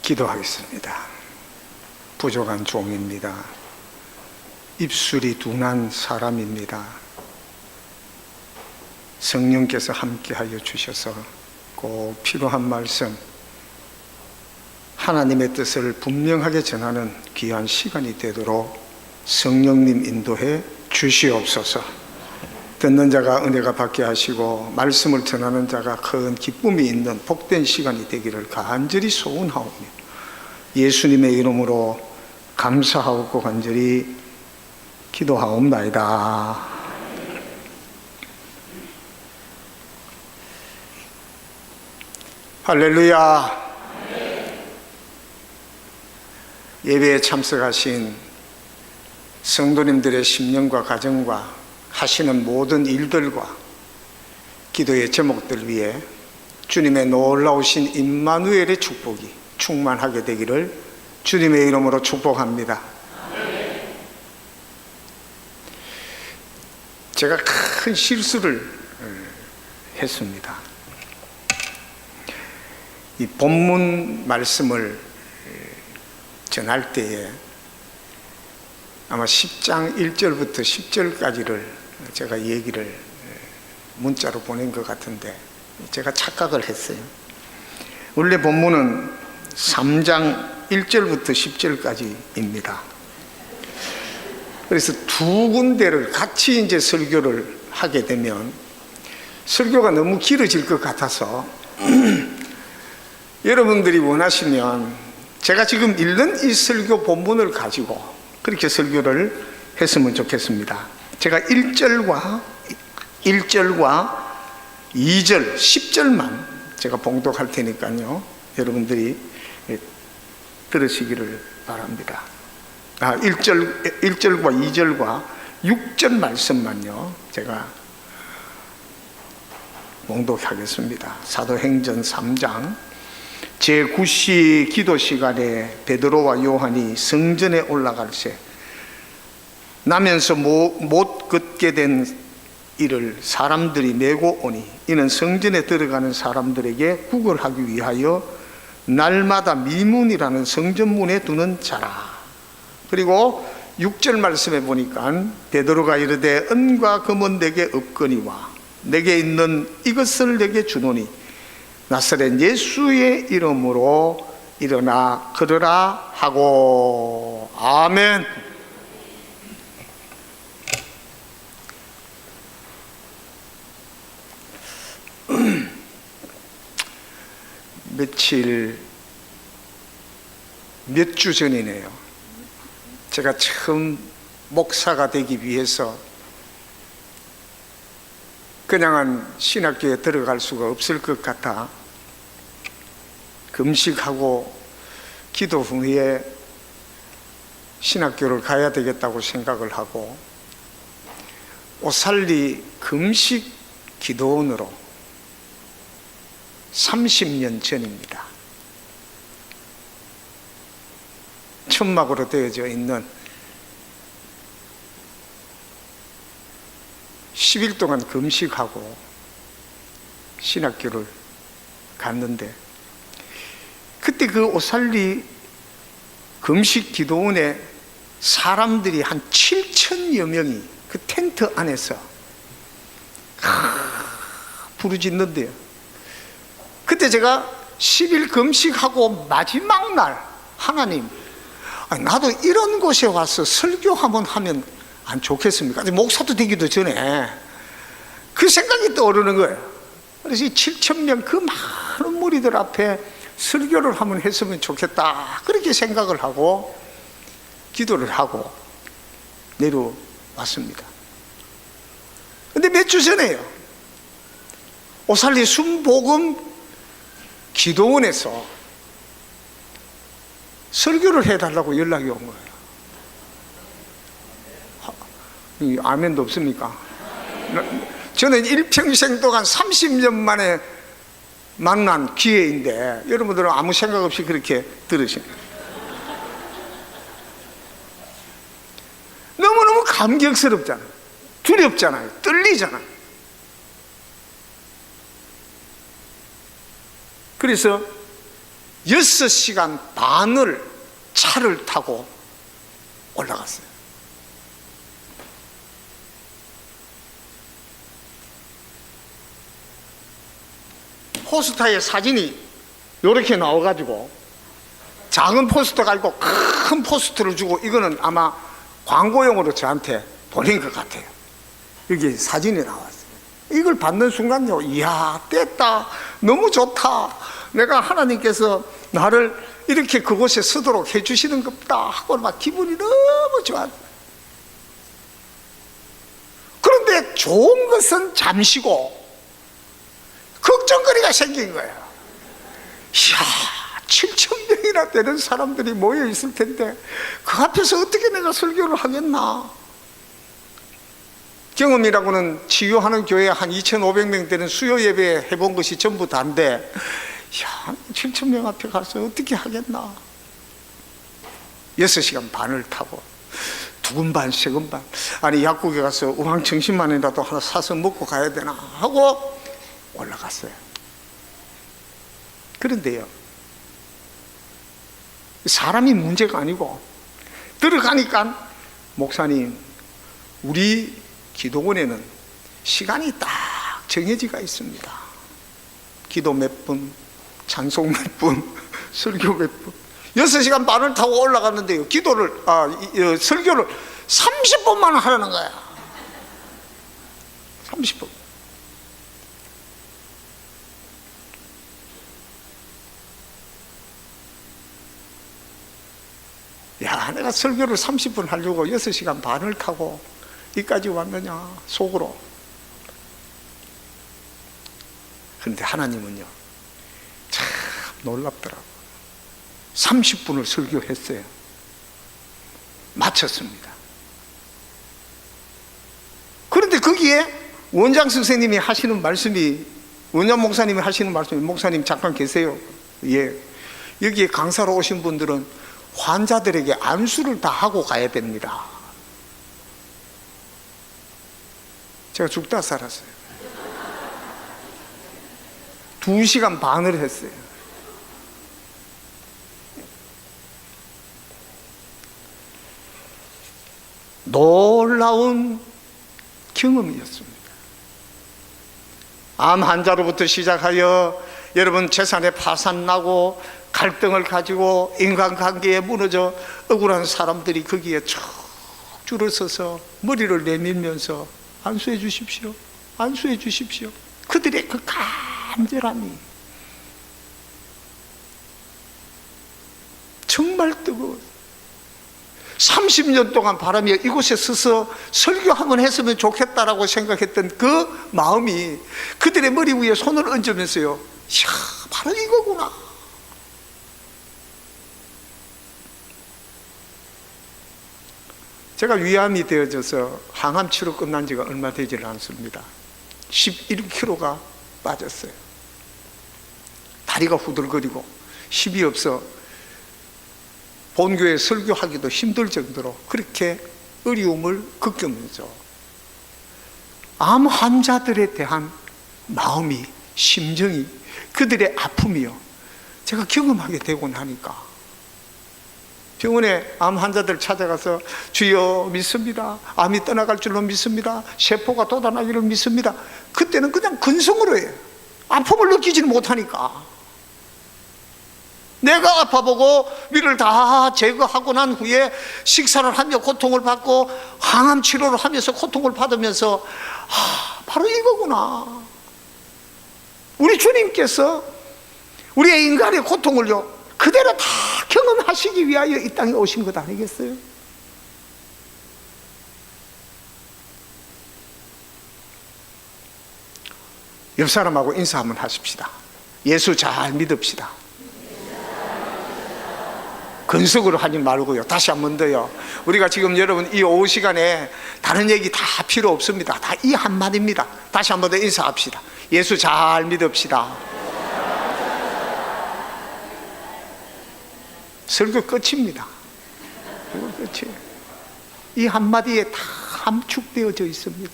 기도하겠습니다. 부족한 종입니다. 입술이 둔한 사람입니다. 성령께서 함께하여 주셔서 꼭 필요한 말씀, 하나님의 뜻을 분명하게 전하는 귀한 시간이 되도록 성령님 인도해 주시옵소서. 듣는 자가 은혜가 받게 하시고 말씀을 전하는 자가 큰 기쁨이 있는 복된 시간이 되기를 간절히 소원하오며 예수님의 이름으로 감사하고 간절히 기도하옵나이다. 할렐루야. 예배에 참석하신 성도님들의 심령과 가정과 하시는 모든 일들과 기도의 제목들 위해 주님의 놀라우신 임마누엘의 축복이 충만하게 되기를 주님의 이름으로 축복합니다. 제가 큰 실수를 했습니다. 이 본문 말씀을 전할 때에 아마 10장 1절부터 10절까지를 제가 얘기를 문자로 보낸 것 같은데 제가 착각을 했어요. 원래 본문은 3장 1절부터 10절까지입니다. 그래서 두 군데를 같이 이제 설교를 하게 되면 설교가 너무 길어질 것 같아서 여러분들이 원하시면 제가 지금 읽는 이 설교 본문을 가지고 그렇게 설교를 했으면 좋겠습니다. 제가 1절과 2절, 10절만 제가 봉독할 테니까요. 여러분들이 들으시기를 바랍니다. 1절과 2절과 6절 말씀만요. 제가 봉독하겠습니다. 사도행전 3장 제9시 기도 시간에 베드로와 요한이 성전에 올라갈새 나면서 못 걷게 된 이를 사람들이 메고 오니 이는 성전에 들어가는 사람들에게 구걸하기 위하여 날마다 미문이라는 성전문에 두는 자라. 그리고 6절 말씀에 보니까 베드로가 이르되 은과 금은 내게 없거니와 내게 있는 이것을 내게 주노니 나사렛 예수의 이름으로 일어나 걸으라 하고. 아멘. 몇 주 전이네요. 제가 처음 목사가 되기 위해서 그냥은 신학교에 들어갈 수가 없을 것 같아 금식하고 기도 후에 신학교를 가야 되겠다고 생각을 하고 오살리 금식 기도원으로 30년 전입니다. 천막으로 되어져 있는 10일 동안 금식하고 신학교를 갔는데 그때 그 오살리 금식 기도원에 사람들이 한 7천여 명이 그 텐트 안에서 부르짖는데요. 그때 제가 10일 금식하고 마지막 날 하나님, 나도 이런 곳에 와서 설교 한번 하면 안 좋겠습니까? 목사도 되기도 전에 그 생각이 떠오르는 거예요. 그래서 이 7,000명 그 많은 무리들 앞에 설교를 한번 했으면 좋겠다 그렇게 생각을 하고 기도를 하고 내려왔습니다. 근데 몇 주 전에요, 오살리 순복음 기도원에서 설교를 해달라고 연락이 온 거예요. 아멘도 없습니까? 저는 일평생 동안 30년 만에 만난 기회인데 여러분들은 아무 생각 없이 그렇게 들으십니다. 너무너무 감격스럽잖아요. 두렵잖아요. 떨리잖아요. 그래서 6시간 반을 차를 타고 올라갔어요. 포스터에 사진이 이렇게 나와가지고, 작은 포스터 가지고 큰 포스터를 주고, 이거는 아마 광고용으로 저한테 보낸 것 같아요. 여기 사진이 나왔어요. 이걸 받는 순간요, 이야, 뗐다, 너무 좋다, 내가 하나님께서 나를 이렇게 그곳에 서도록 해주시는 겁다 하고 막 기분이 너무 좋았어요. 그런데 좋은 것은 잠시고 걱정거리가 생긴 거예요. 이야, 7,000명이나 되는 사람들이 모여 있을 텐데 그 앞에서 어떻게 내가 설교를 하겠나. 경험이라고는 치유하는 교회 한 2,500명 되는 수요 예배 해본 것이 전부 다인데, 야, 7,000명 앞에 가서 어떻게 하겠나. 6시간 반을 타고 두근반 세근반, 아니 약국에 가서 우황청심만이라도 하나 사서 먹고 가야 되나 하고 올라갔어요. 그런데요, 사람이 문제가 아니고 들어가니까, 목사님, 우리 기도원에는 시간이 딱 정해지가 있습니다. 기도 몇 분, 찬송 몇 분, 설교 몇 분. 6시간 반을 타고 올라갔는데요, 설교를 30분만 하라는 거야. 30분. 야, 내가 설교를 30분 하려고 6시간 반을 타고 여기까지 왔느냐, 속으로. 그런데 하나님은요, 참 놀랍더라고요. 30분을 설교했어요. 마쳤습니다. 그런데 거기에 원장 선생님이 하시는 말씀이, 원장 목사님이 하시는 말씀이, 목사님 잠깐 계세요. 예. 여기에 강사로 오신 분들은 환자들에게 안수를 다 하고 가야 됩니다. 제가 죽다 살았어요. 2시간 반을 했어요. 놀라운 경험이었습니다. 암 환자로부터 시작하여 여러분 재산에 파산 나고 갈등을 가지고 인간관계에 무너져 억울한 사람들이 거기에 쭉 줄을 서서 머리를 내밀면서 안수해 주십시오, 안수해 주십시오. 그들의 그 간절함이 정말 뜨거워요. 30년 동안 바라며 이곳에 서서 설교 한번 했으면 좋겠다라고 생각했던 그 마음이 그들의 머리 위에 손을 얹으면서요, 이야, 바로 이거구나. 제가 위암이 되어져서 항암 치료 끝난 지가 얼마 되지를 않습니다. 11kg가 빠졌어요. 다리가 후들거리고 힘이 없어 본교에 설교하기도 힘들 정도로 그렇게 어려움을 겪으면서 암 환자들에 대한 마음이, 심정이, 그들의 아픔이요, 제가 경험하게 되고 나니까 병원에 암 환자들 찾아가서 주여 믿습니다, 암이 떠나갈 줄로 믿습니다, 세포가 돋아나기를 믿습니다. 그때는 그냥 근성으로 해요. 아픔을 느끼지는 못하니까. 내가 아파보고 위를 다 제거하고 난 후에 식사를 하며 고통을 받고 항암 치료를 하면서 고통을 받으면서, 바로 이거구나. 우리 주님께서 우리의 인간의 고통을요 그대로 다 경험하시기 위하여 이 땅에 오신 것 아니겠어요? 옆 사람하고 인사 한번 하십시다. 예수 잘 믿읍시다. 근석으로 하지 말고요, 다시 한 번 더요. 우리가 지금 여러분 이 오후 시간에 다른 얘기 다 필요 없습니다. 다 이 한마디입니다. 다시 한 번 더 인사합시다. 예수 잘 믿읍시다. 설교 끝입니다. 이거 끝이에요. 이 한마디에 다 함축되어져 있습니다.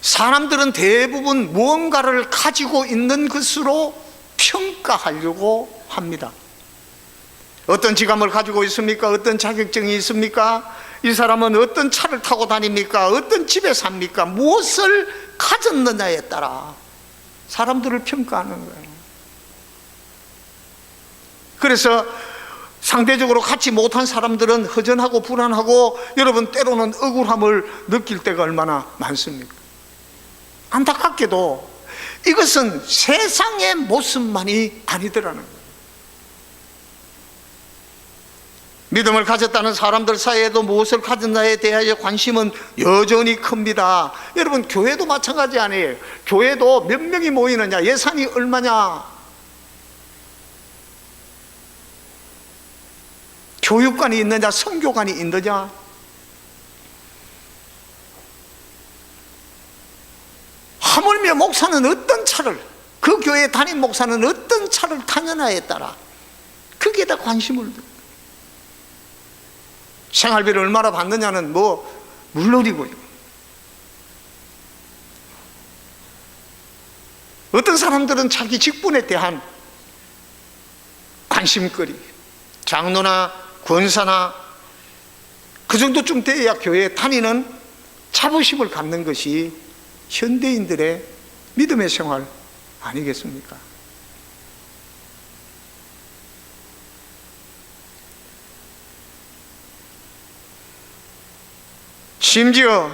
사람들은 대부분 무언가를 가지고 있는 것으로 평가하려고 합니다. 어떤 직함을 가지고 있습니까? 어떤 자격증이 있습니까? 이 사람은 어떤 차를 타고 다닙니까? 어떤 집에 삽니까? 무엇을 가졌느냐에 따라 사람들을 평가하는 거예요. 그래서 상대적으로 갖지 못한 사람들은 허전하고 불안하고 여러분 때로는 억울함을 느낄 때가 얼마나 많습니까? 안타깝게도 이것은 세상의 모습만이 아니더라는 거예요. 믿음을 가졌다는 사람들 사이에도 무엇을 가졌나에 대하여 관심은 여전히 큽니다. 여러분 교회도 마찬가지 아니에요. 교회도 몇 명이 모이느냐, 예산이 얼마냐, 교육관이 있느냐, 선교관이 있느냐, 하물며 목사는 어떤 차를, 그 교회 담임 목사는 어떤 차를 타느냐에 따라 거기에다 관심을 두고, 생활비를 얼마나 받느냐는 물론이고요. 어떤 사람들은 자기 직분에 대한 관심거리, 장로나 권사나 그 정도쯤 돼야 교회에 다니는 자부심을 갖는 것이 현대인들의 믿음의 생활 아니겠습니까? 심지어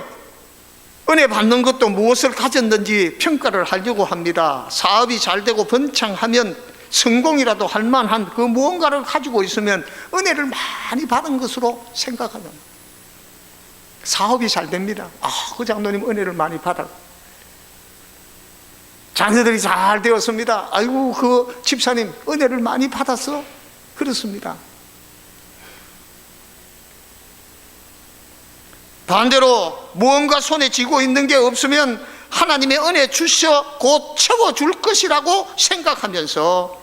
은혜 받는 것도 무엇을 가졌는지 평가를 하려고 합니다. 사업이 잘 되고 번창하면 성공이라도 할 만한 그 무언가를 가지고 있으면 은혜를 많이 받은 것으로 생각하는, 사업이 잘 됩니다. 그 장로님 은혜를 많이 받아. 자녀들이 잘 되었습니다. 아이고 그 집사님 은혜를 많이 받았어. 그렇습니다. 반대로 무언가 손에 쥐고 있는 게 없으면 하나님의 은혜 주셔 곧 채워줄 것이라고 생각하면서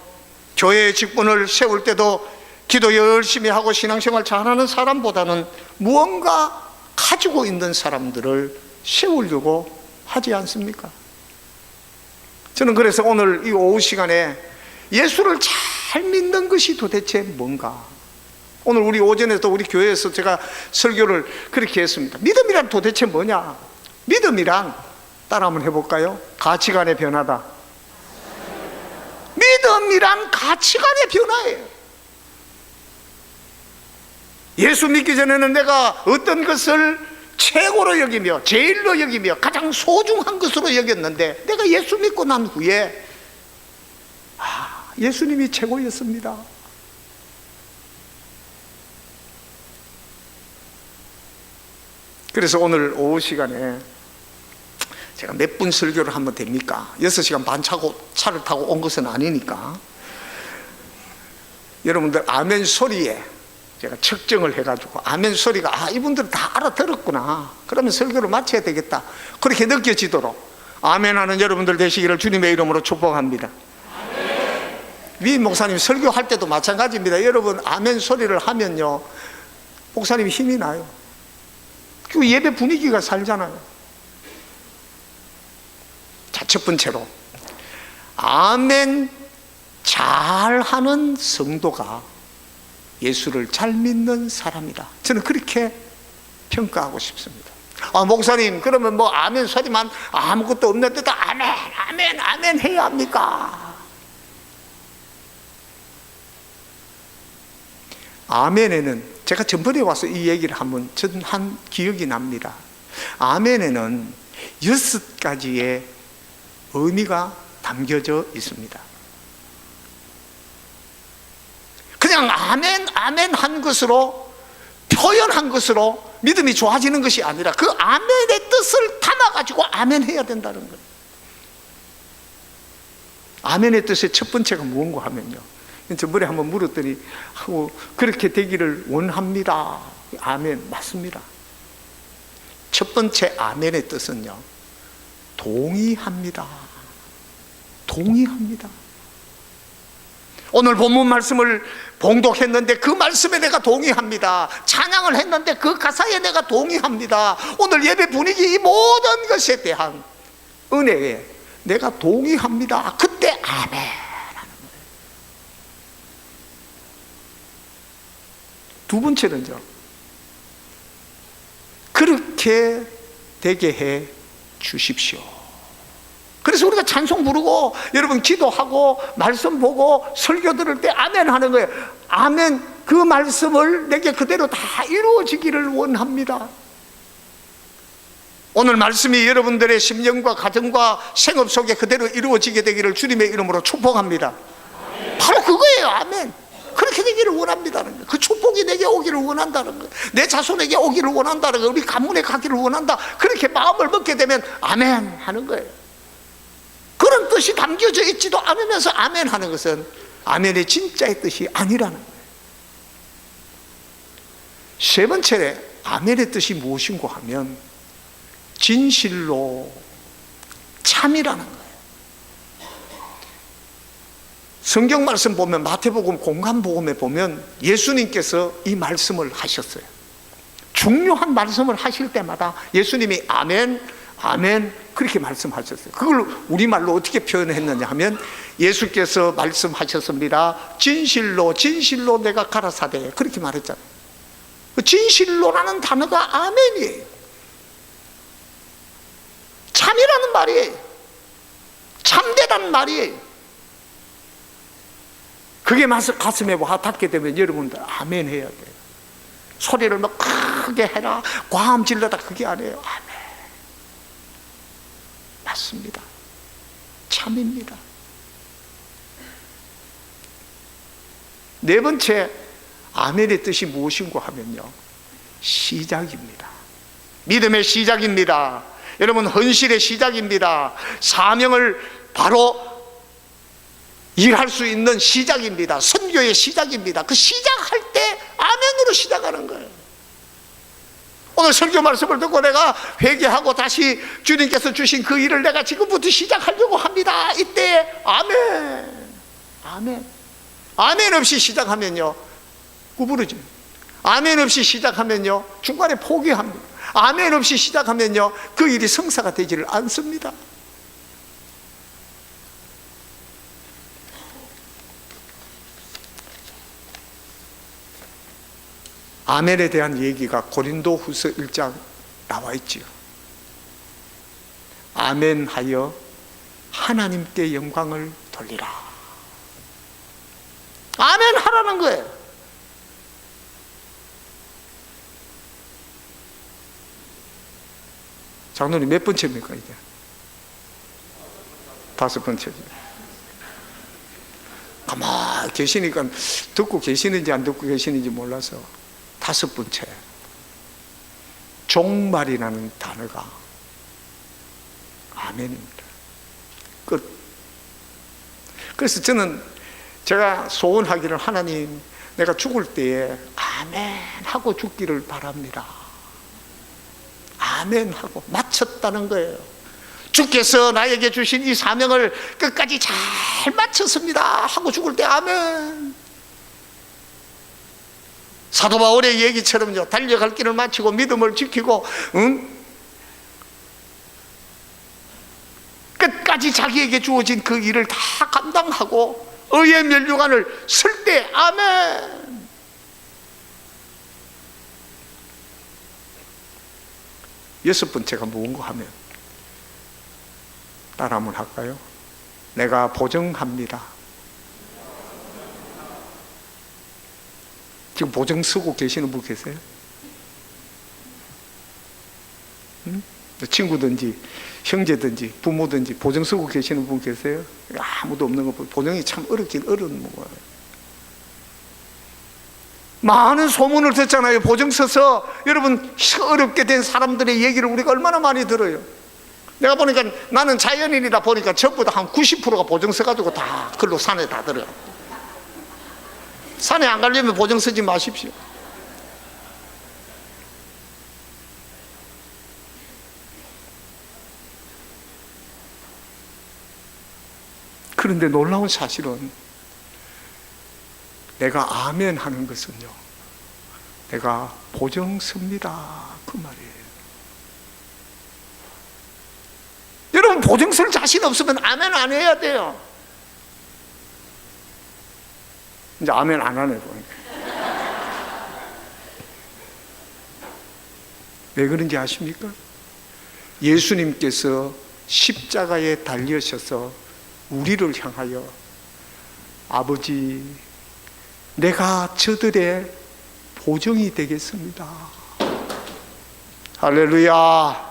교회의 직분을 세울 때도 기도 열심히 하고 신앙생활 잘하는 사람보다는 무언가 가지고 있는 사람들을 세우려고 하지 않습니까? 저는 그래서 오늘 이 오후 시간에 예수를 잘 믿는 것이 도대체 뭔가, 오늘 우리 오전에도 우리 교회에서 제가 설교를 그렇게 했습니다. 믿음이란 도대체 뭐냐? 믿음이란, 따라 한번 해볼까요? 가치관의 변화다. 믿음이란 가치관의 변화예요. 예수 믿기 전에는 내가 어떤 것을 최고로 여기며 제일로 여기며 가장 소중한 것으로 여겼는데, 내가 예수 믿고 난 후에 예수님이 최고였습니다. 그래서 오늘 오후 시간에 제가 몇 분 설교를 하면 됩니까? 6시간 반 차를 타고 온 것은 아니니까 여러분들 아멘 소리에 제가 측정을 해가지고 아멘 소리가 이분들 다 알아들었구나, 그러면 설교를 마쳐야 되겠다, 그렇게 느껴지도록 아멘하는 여러분들 되시기를 주님의 이름으로 축복합니다. 아멘. 위 목사님 설교할 때도 마찬가지입니다. 여러분 아멘 소리를 하면요 목사님이 힘이 나요. 그 예배 분위기가 살잖아요. 자, 첫 번째로 아멘 잘하는 성도가 예수를 잘 믿는 사람이다. 저는 그렇게 평가하고 싶습니다. 목사님 그러면 아멘 소리만 아무것도 없는데도 아멘 아멘 아멘 해야 합니까? 아멘에는, 제가 전번에 와서 이 얘기를 한번 한 기억이 납니다. 아멘에는 6가지의 의미가 담겨져 있습니다. 그냥 아멘 아멘 한 것으로, 표현한 것으로 믿음이 좋아지는 것이 아니라 그 아멘의 뜻을 담아가지고 아멘 해야 된다는 거예요. 아멘의 뜻의 첫 번째가 무엇인가 하면요, 저번에 한번 물었더니 그렇게 되기를 원합니다. 아멘, 맞습니다. 첫 번째 아멘의 뜻은요, 동의합니다. 동의합니다. 오늘 본문 말씀을 봉독했는데 그 말씀에 내가 동의합니다. 찬양을 했는데 그 가사에 내가 동의합니다. 오늘 예배 분위기 이 모든 것에 대한 은혜에 내가 동의합니다. 그때 아멘 하는 거예요. 두 번째는요, 그렇게 되게 해 주십시오. 그래서 우리가 찬송 부르고 여러분 기도하고 말씀 보고 설교 들을 때 아멘 하는 거예요. 아멘, 그 말씀을 내게 그대로 다 이루어지기를 원합니다. 오늘 말씀이 여러분들의 심령과 가정과 생업 속에 그대로 이루어지게 되기를 주님의 이름으로 축복합니다. 바로 그거예요. 아멘. 그렇게 되기를 원합니다는 거예요. 그 축복이 내게 오기를 원한다는 거예요. 내 자손에게 오기를 원한다는 거예요. 우리 가문에 가기를 원한다. 그렇게 마음을 먹게 되면 아멘 하는 거예요. 그런 뜻이 담겨져 있지도 않으면서 아멘 하는 것은 아멘의 진짜의 뜻이 아니라는 거예요. 세 번째, 아멘의 뜻이 무엇인고 하면 진실로 참이라는 거예요. 성경 말씀 보면 마태복음 공관복음에 보면 예수님께서 이 말씀을 하셨어요. 중요한 말씀을 하실 때마다 예수님이 아멘, 아멘 그렇게 말씀하셨어요. 그걸 우리말로 어떻게 표현했느냐 하면 예수께서 말씀하셨습니다. 진실로 진실로 내가 가라사대, 그렇게 말했잖아요. 진실로라는 단어가 아멘이에요. 참이라는 말이에요. 참되라는 말이에요. 그게 가슴에 와닿게 되면 여러분들 아멘 해야 돼요. 소리를 막 크게 해라, 과음 질러다, 그게 아니에요. 아멘. 맞습니다. 참입니다. 네 번째, 아멘의 뜻이 무엇인고 하면요, 시작입니다. 믿음의 시작입니다. 여러분, 헌신의 시작입니다. 사명을 바로 일할 수 있는 시작입니다. 선교의 시작입니다. 그 시작할 때 아멘으로 시작하는 거예요. 오늘 설교 말씀을 듣고 내가 회개하고 다시 주님께서 주신 그 일을 내가 지금부터 시작하려고 합니다. 이때 아멘, 아멘. 아멘 없이 시작하면요 구부러집니다. 아멘 없이 시작하면요 중간에 포기합니다. 아멘 없이 시작하면요 그 일이 성사가 되지를 않습니다. 아멘에 대한 얘기가 고린도후서 1장 나와 있지요. 아멘하여 하나님께 영광을 돌리라. 아멘 하라는 거예요. 장로님 몇 번째입니까 이게? 5번째죠. 가만히 계시니까 듣고 계시는지 안 듣고 계시는지 몰라서 5번째, 종말이라는 단어가 아멘입니다. 끝. 그래서 저는 제가 소원하기를, 하나님 내가 죽을 때에 아멘 하고 죽기를 바랍니다. 아멘 하고 마쳤다는 거예요. 주께서 나에게 주신 이 사명을 끝까지 잘 마쳤습니다 하고 죽을 때 아멘. 사도 바울의 얘기처럼요, 달려갈 길을 마치고 믿음을 지키고 끝까지 자기에게 주어진 그 일을 다 감당하고 의의 면류관을 쓸 때 아멘. 여섯 번째가 무엇인가 하면, 따라 한번 할까요? 내가 보증합니다. 지금 보증 쓰고 계시는 분 계세요? 친구든지 형제든지 부모든지 보증 쓰고 계시는 분 계세요? 아무도 없는 거 보고 보증이 참 어렵긴 어려운 거예요. 많은 소문을 듣잖아요. 보증 써서 여러분 어렵게 된 사람들의 얘기를 우리가 얼마나 많이 들어요. 내가 보니까 나는 자연인이다 보니까 전부 다 한 90%가 보증 써가지고 다 글로 산에 다 들어요. 산에 안 가려면 보증 쓰지 마십시오. 그런데 놀라운 사실은 내가 아멘 하는 것은요, 내가 보증 씁니다 그 말이에요. 여러분, 보증 쓸 자신 없으면 아멘 안 해야 돼요. 이제 아멘 안 하네 보니까. 왜 그런지 아십니까? 예수님께서 십자가에 달리셔서 우리를 향하여 아버지, 내가 저들의 보증이 되겠습니다. 할렐루야.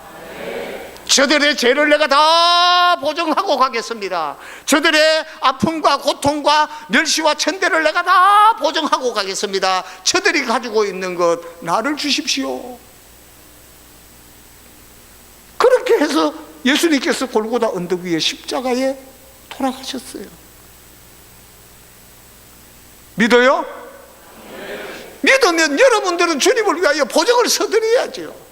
저들의 죄를 내가 다 보증하고 가겠습니다. 저들의 아픔과 고통과 멸시와 천대를 내가 다 보증하고 가겠습니다. 저들이 가지고 있는 것 나를 주십시오. 그렇게 해서 예수님께서 골고다 언덕 위에 십자가에 돌아가셨어요. 믿어요? 믿으면 여러분들은 주님을 위하여 보증을 서드려야죠.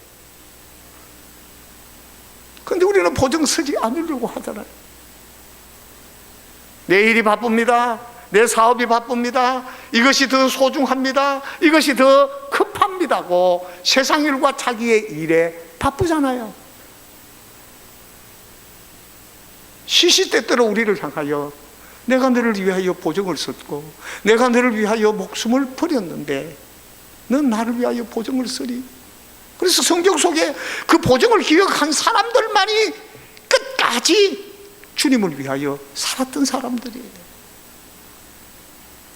근데 우리는 보증 서지 않으려고 하잖아요. 내 일이 바쁩니다. 내 사업이 바쁩니다. 이것이 더 소중합니다. 이것이 더 급합니다고 세상 일과 자기의 일에 바쁘잖아요. 시시때때로 우리를 향하여 내가 너를 위하여 보증을 섰고 내가 너를 위하여 목숨을 버렸는데 넌 나를 위하여 보증을 서리. 그래서 성경 속에 그 보증을 기억한 사람들만이 끝까지 주님을 위하여 살았던 사람들이에요.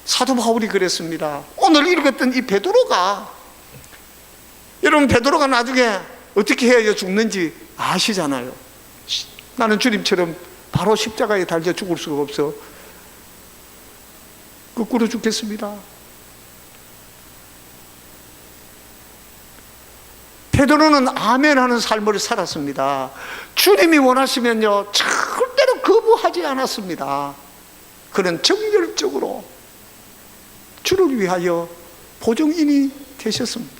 사도 바울이 그랬습니다. 오늘 읽었던 이 베드로가, 여러분 베드로가 나중에 어떻게 해야 죽는지 아시잖아요. 나는 주님처럼 바로 십자가에 달려 죽을 수가 없어. 거꾸로 죽겠습니다. 베드로는 아멘하는 삶을 살았습니다. 주님이 원하시면요 절대로 거부하지 않았습니다. 그는 정열적으로 주를 위하여 보증인이 되셨습니다.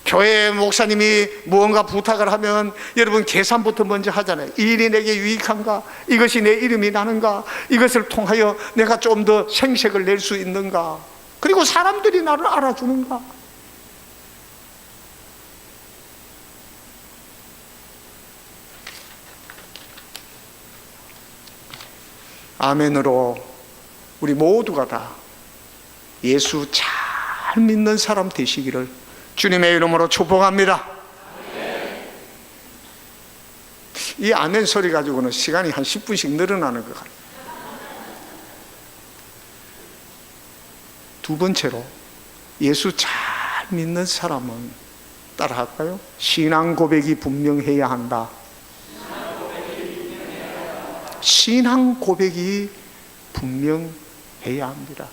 교회 목사님이 무언가 부탁을 하면 여러분 계산부터 먼저 하잖아요. 이 일이 내게 유익한가? 이것이 내 이름이 나는가? 이것을 통하여 내가 좀 더 생색을 낼 수 있는가? 그리고 사람들이 나를 알아주는가? 아멘으로 우리 모두가 다 예수 잘 믿는 사람 되시기를 주님의 이름으로 축복합니다. 이 아멘 소리 가지고는 시간이 한 10분씩 늘어나는 것 같아요. 두 번째로 예수 잘 믿는 사람은 따라할까요? 신앙 고백이 분명해야 한다. 신앙 고백이 분명해야 합니다.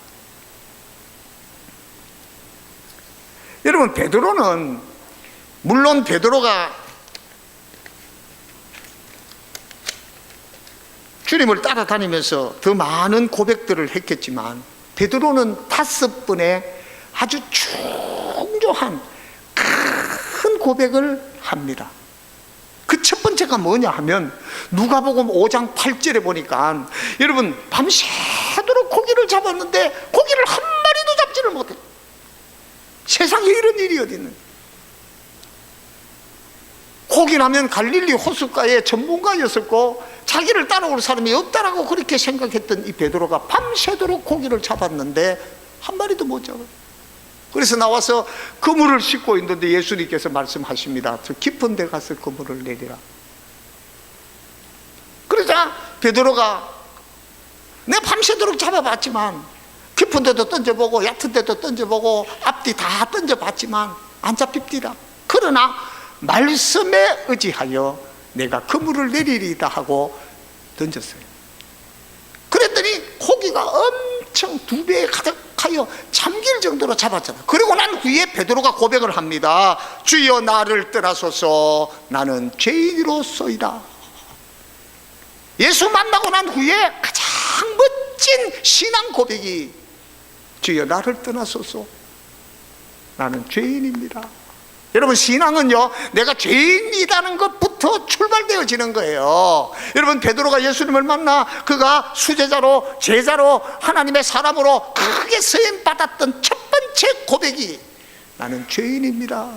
여러분 베드로는 물론 베드로가 주님을 따라다니면서 더 많은 고백들을 했겠지만 베드로는 5번의 아주 중요한 큰 고백을 합니다. 그 첫 번째가 뭐냐 하면 누가복음 5장 8절에 보니까 여러분 밤새도록 고기를 잡았는데 고기를 한 마리도 잡지를 못해요. 세상에 이런 일이 어디 있는? 고기라면 갈릴리 호숫가의 전문가였었고 자기를 따라올 사람이 없다라고 그렇게 생각했던 이 베드로가 밤새도록 고기를 잡았는데 한 마리도 못 잡아요. 그래서 나와서 그물을 싣고 있는데 예수님께서 말씀하십니다. 저 깊은 데 가서 그물을 내리라. 그러자 베드로가 내가 밤새도록 잡아봤지만 깊은 데도 던져보고 얕은 데도 던져보고 앞뒤 다 던져봤지만 안 잡힙디다. 그러나 말씀에 의지하여 내가 그물을 내리리다 하고 던졌어요. 그랬더니 고기가 엄청 2배에 가득하여 잠길 정도로 잡았잖아요. 그리고 난 후에 베드로가 고백을 합니다. 주여 나를 떠나소서 나는 죄인으로소이다. 예수 만나고 난 후에 가장 멋진 신앙 고백이 주여 나를 떠나소서 나는 죄인입니다. 여러분 신앙은요 내가 죄인이라는 것부터 출발되어지는 거예요. 여러분 베드로가 예수님을 만나 그가 수제자로 제자로 하나님의 사람으로 크게 쓰임받았던 첫 번째 고백이 나는 죄인입니다.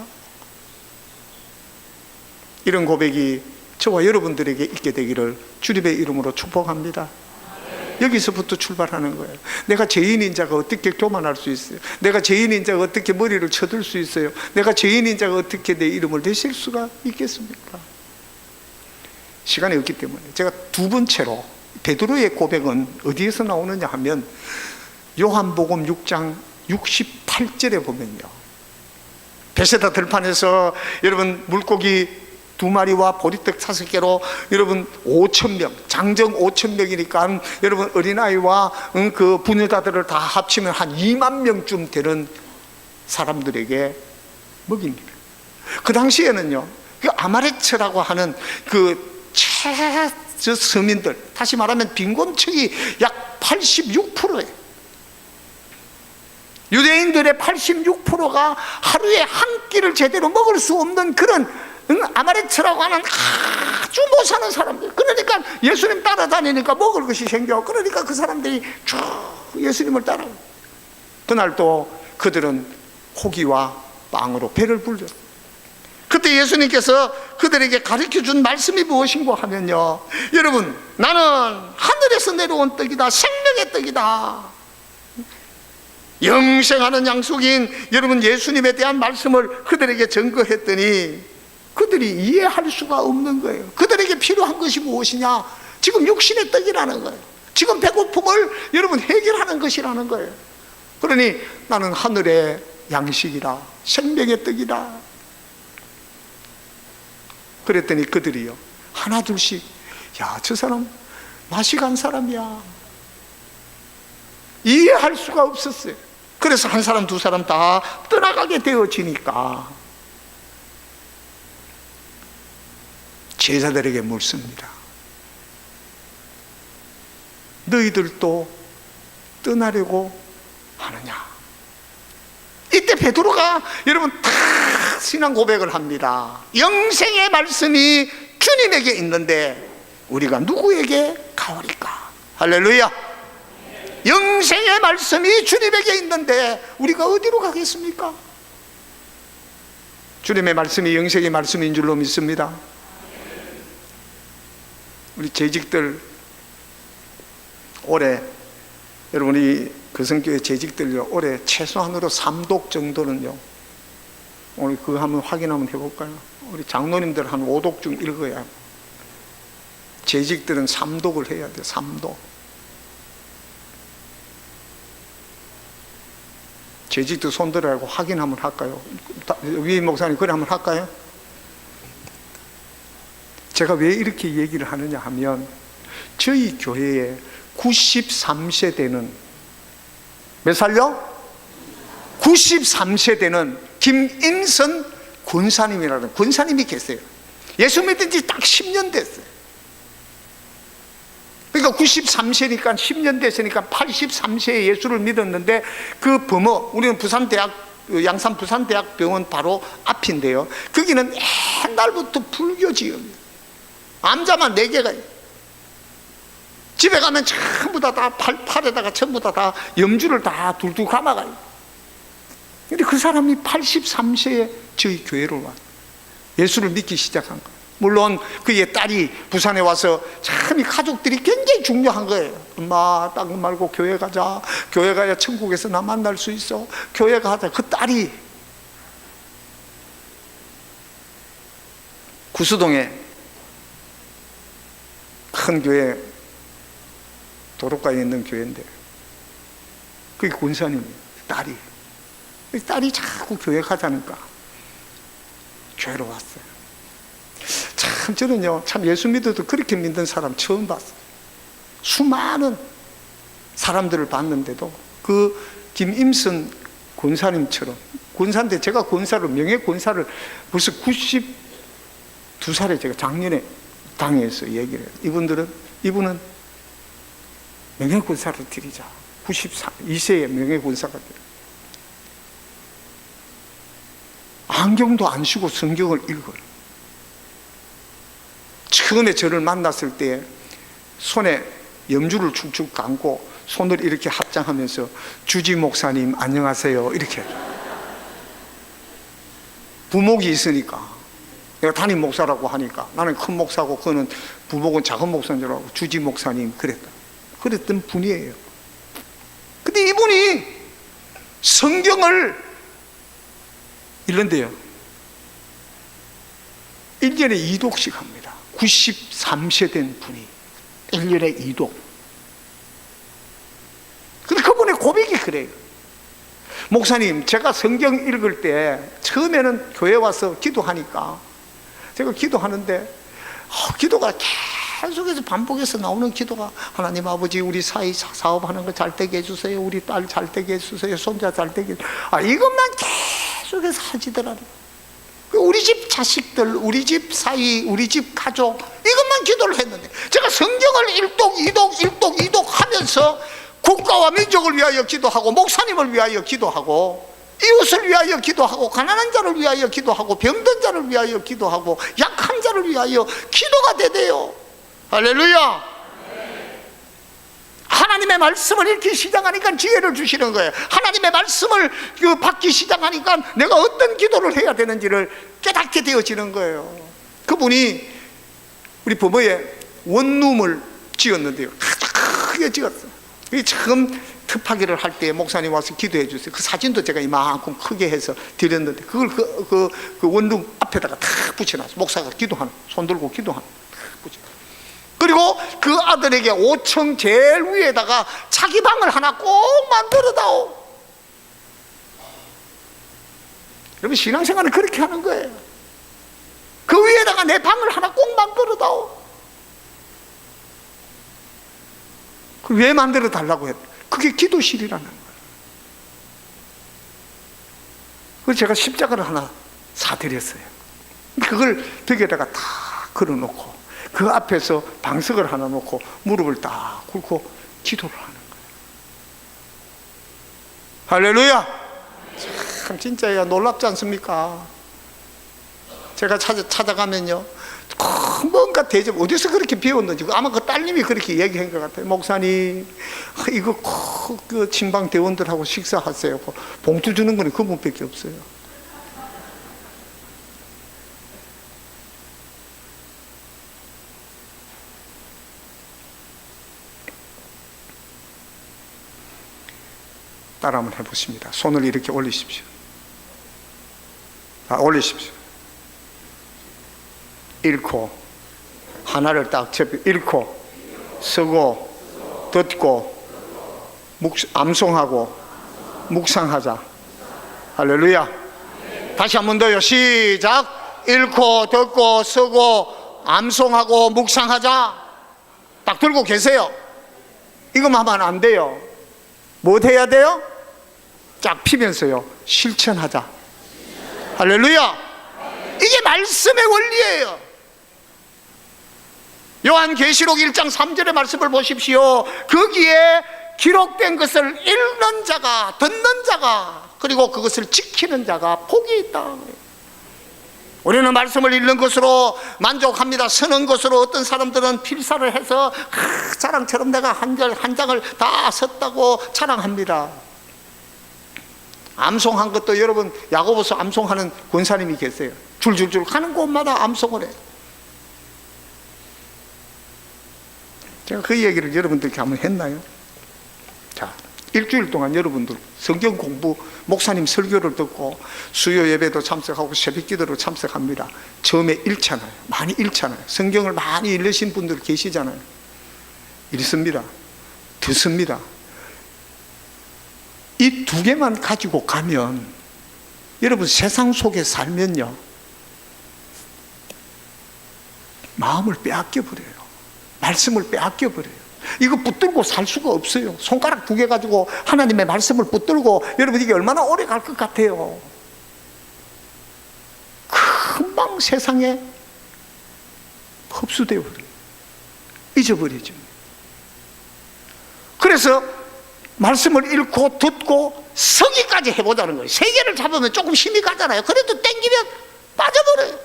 이런 고백이 저와 여러분들에게 있게 되기를 주님의 이름으로 축복합니다. 여기서부터 출발하는 거예요. 내가 죄인인 자가 어떻게 교만할 수 있어요? 내가 죄인인 자가 어떻게 머리를 쳐들 수 있어요? 내가 죄인인 자가 어떻게 내 이름을 내실 수가 있겠습니까? 시간이 없기 때문에 제가 두 번째로, 베드로의 고백은 어디에서 나오느냐 하면 요한복음 6장 68절에 보면요, 베세다 들판에서 여러분 물고기 2마리와 보리떡 5개로 여러분 5,000명, 장정 5,000명이니까 여러분 어린아이와 그 부녀자들을 다 합치면 한 2만 명쯤 되는 사람들에게 먹입니다. 그 당시에는요, 그 아마레츠라고 하는 그 최저 서민들, 다시 말하면 빈곤층이 약 86%예요. 유대인들의 86%가 하루에 한 끼를 제대로 먹을 수 없는 그런 아마레츠라고 하는 아주 못 사는 사람들. 그러니까 예수님 따라다니니까 먹을 것이 생겨. 그러니까 그 사람들이 쭉 예수님을 따라가요. 그날 또 그들은 고기와 빵으로 배를 불렸어요. 그때 예수님께서 그들에게 가르쳐준 말씀이 무엇인고 하면요, 여러분, 나는 하늘에서 내려온 떡이다. 생명의 떡이다. 영생하는 양식인 여러분 예수님에 대한 말씀을 그들에게 전거했더니 그들이 이해할 수가 없는 거예요. 그들에게 필요한 것이 무엇이냐? 지금 육신의 떡이라는 거예요. 지금 배고픔을 여러분 해결하는 것이라는 거예요. 그러니 나는 하늘의 양식이라, 생명의 떡이다. 그랬더니 그들이요, 하나 둘씩, 야, 저 사람 맛이 간 사람이야. 이해할 수가 없었어요. 그래서 한 사람 두 사람 다 떠나가게 되어지니까 제자들에게 묻습니다. 너희들도 떠나려고 하느냐? 이때 베드로가 여러분 다 신앙 고백을 합니다. 영생의 말씀이 주님에게 있는데 우리가 누구에게 가오리까? 할렐루야. 영생의 말씀이 주님에게 있는데 우리가 어디로 가겠습니까? 주님의 말씀이 영생의 말씀인 줄로 믿습니다. 우리 재직들 올해, 여러분이 거성교회 재직들요, 올해 최소한으로 3독 정도는요, 오늘 그거 한번 확인 한번 해볼까요? 우리 장로님들 한 5독 중 읽어야 하고, 재직들은 3독을 해야 돼요. 3독. 재직도 손들어라고 확인 한번 할까요? 위 목사님 그래 한번 할까요? 제가 왜 이렇게 얘기를 하느냐 하면 저희 교회에 93세대는 몇 살요? 93세대는 김임선 권사님이라는 권사님이 계세요. 예수 믿은 지 딱 10년 됐어요. 그러니까 93세니까 10년 됐으니까 83세에 예수를 믿었는데 그 범어, 우리는 부산대학, 양산 부산대학병원 바로 앞인데요, 거기는 옛날부터 불교 지역이에요. 암자만 4개가 있어요. 집에 가면 전부 다 팔에다가 전부 다 염주를 다 둘둘 감아가요. 근데 그 사람이 83세에 저희 교회로 와 예수를 믿기 시작한 거예요. 물론 그의 딸이 부산에 와서 참 이 가족들이 굉장히 중요한 거예요. 엄마, 딴 거 말고 교회 가자. 교회 가야 천국에서 나 만날 수 있어. 교회 가자. 그 딸이 구수동에 큰 교회, 도로가에 있는 교회인데 그게 권사님이에요. 딸이 자꾸 교회 가자니까 교회로 왔어요. 참 저는요, 참 예수 믿어도 그렇게 믿는 사람 처음 봤어요. 수많은 사람들을 봤는데도 그 김임선 권사님처럼, 권사인데 제가 권사를, 명예 권사를 벌써 92살에 제가 작년에 당에서 얘기를 해요. 이분은 명예 권사를 드리자. 92세에 명예 권사가 돼요. 안경도 안 쓰고 성경을 읽어요. 처음에 저를 만났을 때 손에 염주를 축축 감고 손을 이렇게 합장하면서 주지 목사님 안녕하세요 이렇게. 부목이 있으니까 내가 담임 목사라고 하니까 나는 큰 목사고 그는 부목은 작은 목사인 줄 알고 주지 목사님 그랬던 분이에요. 근데 이분이 성경을 읽는데요, 1년에 2독씩 합니다. 93세 된 분이 1년에 2독. 근데 그분의 고백이 그래요. 목사님, 제가 성경 읽을 때 처음에는 교회 와서 기도하니까 제가 기도하는데 기도가 계속해서 반복해서 나오는 기도가, 하나님 아버지 우리 사이 사업하는 거 잘 되게 해주세요, 우리 딸 잘 되게 해주세요, 손자 잘 되게 해주세요. 이것만 계속해서 하시더라고요. 우리 집 자식들, 우리 집 사이, 우리 집 가족, 이것만 기도를 했는데 제가 성경을 1독 하면서 국가와 민족을 위하여 기도하고, 목사님을 위하여 기도하고, 이웃을 위하여 기도하고, 가난한 자를 위하여 기도하고, 병든 자를 위하여 기도하고, 약한 자를 위하여 기도가 되대요. 할렐루야. 하나님의 말씀을 읽기 시작하니까 지혜를 주시는 거예요. 하나님의 말씀을 받기 시작하니까 내가 어떤 기도를 해야 되는지를 깨닫게 되어지는 거예요. 그분이 우리 부모의 원룸을 지었는데요, 아주 크게 지었어요. 처음 특파기를 할 때 목사님 와서 기도해 주세요. 그 사진도 제가 이만큼 크게 해서 드렸는데 그걸 그 원룸 앞에다가 탁 붙여놨어요. 목사가 기도하는, 손 들고 기도하는, 탁 붙여. 그리고 그 아들에게 5층 제일 위에다가 자기 방을 하나 꼭 만들어다오. 여러분, 신앙생활은 그렇게 하는 거예요. 그 위에다가 내 방을 하나 꼭 만들어다오. 왜 만들어 달라고 했어요? 그게 기도실이라는 거예요. 그래서 제가 십자가를 하나 사드렸어요. 그걸 벽에다가 다 걸어놓고 그 앞에서 방석을 하나 놓고 무릎을 딱 꿇고 기도를 하는 거예요. 할렐루야. 참 진짜야, 놀랍지 않습니까? 제가 찾아가면요, 뭔가 대접, 어디서 그렇게 배웠는지 아마 그 딸님이 그렇게 얘기한 것 같아요. 목사님, 이거 그 친방 대원들하고 식사하세요. 봉투 주는 거는 그분밖에 없어요. 따라 한번 해보십니다. 손을 이렇게 올리십시오. 올리십시오. 읽고, 하나를 딱 읽고, 쓰고, 듣고, 암송하고, 묵상하자. 할렐루야. 다시 한 번 더요. 시작. 읽고, 듣고, 쓰고, 암송하고, 묵상하자. 딱 들고 계세요. 이거만 하면 안 돼요. 뭐 해야 돼요? 쫙 피면서요, 실천하자. 할렐루야. 이게 말씀의 원리예요. 요한계시록 1장 3절의 말씀을 보십시오. 거기에 기록된 것을 읽는 자가, 듣는 자가, 그리고 그것을 지키는 자가 복이 있다. 우리는 말씀을 읽는 것으로 만족합니다. 쓰는 것으로 어떤 사람들은 필사를 해서 자랑처럼 내가 한 장을 다 썼다고 자랑합니다. 암송한 것도, 여러분, 야고보서 암송하는 권사님이 계세요. 줄줄줄 가는 곳마다 암송을 해요. 제가 그 얘기를 여러분들께 한번 했나요? 자, 일주일 동안 여러분들 성경 공부, 목사님 설교를 듣고 수요 예배도 참석하고 새벽 기도로 참석합니다. 처음에 읽잖아요. 많이 읽잖아요. 성경을 많이 읽으신 분들 계시잖아요. 읽습니다. 듣습니다. 이 두 개만 가지고 가면, 여러분 세상 속에 살면요, 마음을 빼앗겨 버려요. 말씀을 빼앗겨 버려요. 이거 붙들고 살 수가 없어요. 손가락 2개 가지고 하나님의 말씀을 붙들고, 여러분 이게 얼마나 오래 갈 것 같아요? 금방 세상에 흡수되어 버려요. 잊어버리죠. 그래서 말씀을 읽고 듣고 서기까지 해보자는 거예요. 3개를 잡으면 조금 힘이 가잖아요. 그래도 땡기면 빠져버려요.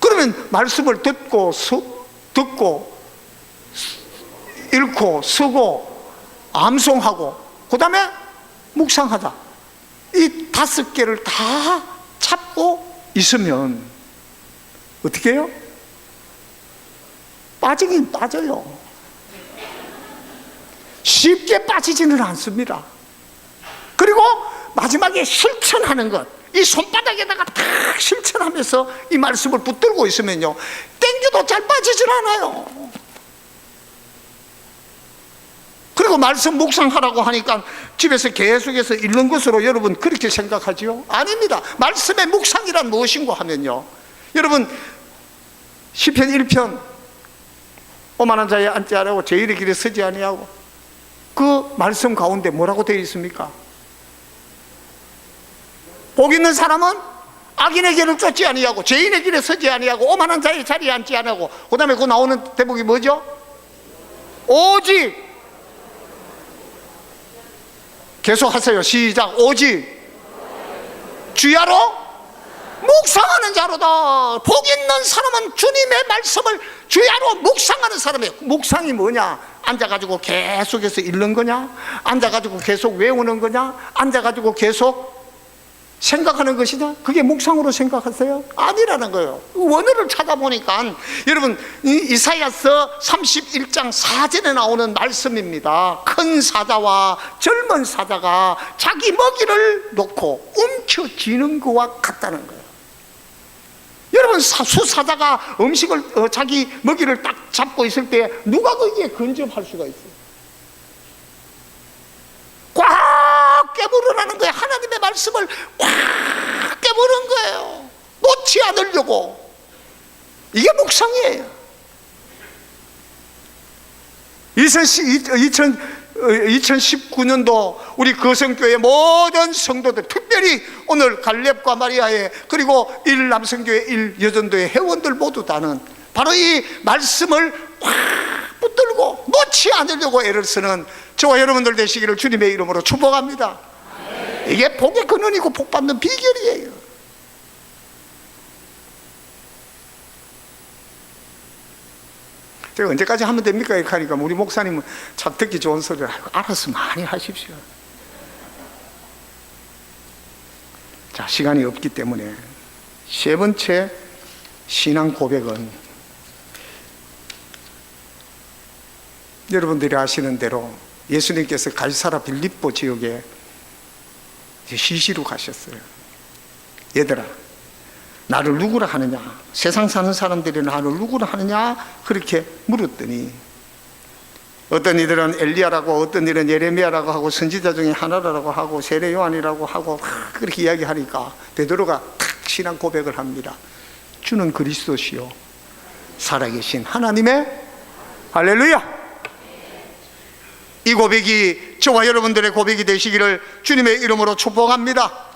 그러면 말씀을 듣고 읽고 쓰고 암송하고 그 다음에 묵상하자. 이 5개를 다 있으면 어떻게 해요? 빠지긴 빠져요. 쉽게 빠지지는 않습니다. 그리고 마지막에 실천하는 것, 이 손바닥에다가 탁 실천하면서 이 말씀을 붙들고 있으면요, 땡겨도 잘 빠지질 않아요. 그리고 말씀 묵상하라고 하니까 집에서 계속해서 읽는 것으로 여러분 그렇게 생각하지요? 아닙니다. 말씀의 묵상이란 무엇인가 하면요, 여러분 시편 1편 오만한 자에 앉지 아니하고 제일의 길에 서지 아니하고, 그 말씀 가운데 뭐라고 되어 있습니까? 복 있는 사람은 악인의 길을 쫓지 아니하고 죄인의 길에 서지 아니하고 오만한 자의 자리에 앉지 아니하고, 그 다음에 그 나오는 대목이 뭐죠? 오직, 계속 하세요. 시작. 오직 주야로 묵상하는 자로다. 복 있는 사람은 주님의 말씀을 주야로 묵상하는 사람이에요. 묵상이 뭐냐? 앉아가지고 계속해서 읽는 거냐? 앉아가지고 계속 외우는 거냐? 앉아가지고 계속 생각하는 것이냐? 그게 묵상으로 생각하세요? 아니라는 거예요. 원어를 찾아보니까 여러분, 이사야서 31장 4절에 나오는 말씀입니다. 큰 사자와 젊은 사자가 자기 먹이를 놓고 움켜쥐는 것과 같다는 거예요. 여러분, 수사자가 음식을 자기 먹이를 딱 잡고 있을 때 누가 거기에 근접할 수가 있어요? 꽉 깨물으라는 거예요. 하나님의 말씀을 꽉 깨무는 거예요. 놓지 않으려고. 이게 묵상이에요. 2019년도 우리 거성교회 모든 성도들, 특별히 오늘 갈렙과 마리아의, 그리고 남성교회 여전도의 회원들 모두 다는 바로 이 말씀을 확 붙들고 놓지 않으려고 애를 쓰는 저와 여러분들 되시기를 주님의 이름으로 축복합니다. 이게 복의 근원이고 복 받는 비결이에요. 제가 언제까지 하면 됩니까? 이렇게 하니까 우리 목사님은 참 듣기 좋은 소리를 알아서 많이 하십시오. 자, 시간이 없기 때문에 세 번째 신앙 고백은, 여러분들이 아시는 대로 예수님께서 가이사라 빌립보 지역에 시시로 가셨어요. 얘들아, 나를 누구라 하느냐? 세상 사는 사람들이 나를 누구라 하느냐? 그렇게 물었더니, 어떤 이들은 엘리야라고, 어떤 이들은 예레미야라고 하고, 선지자 중에 하나라고 하고, 세례 요한이라고 하고 그렇게 이야기하니까 베드로가 탁 신앙 고백을 합니다. 주는 그리스도시요 살아계신 하나님의, 할렐루야. 이 고백이 저와 여러분들의 고백이 되시기를 주님의 이름으로 축복합니다.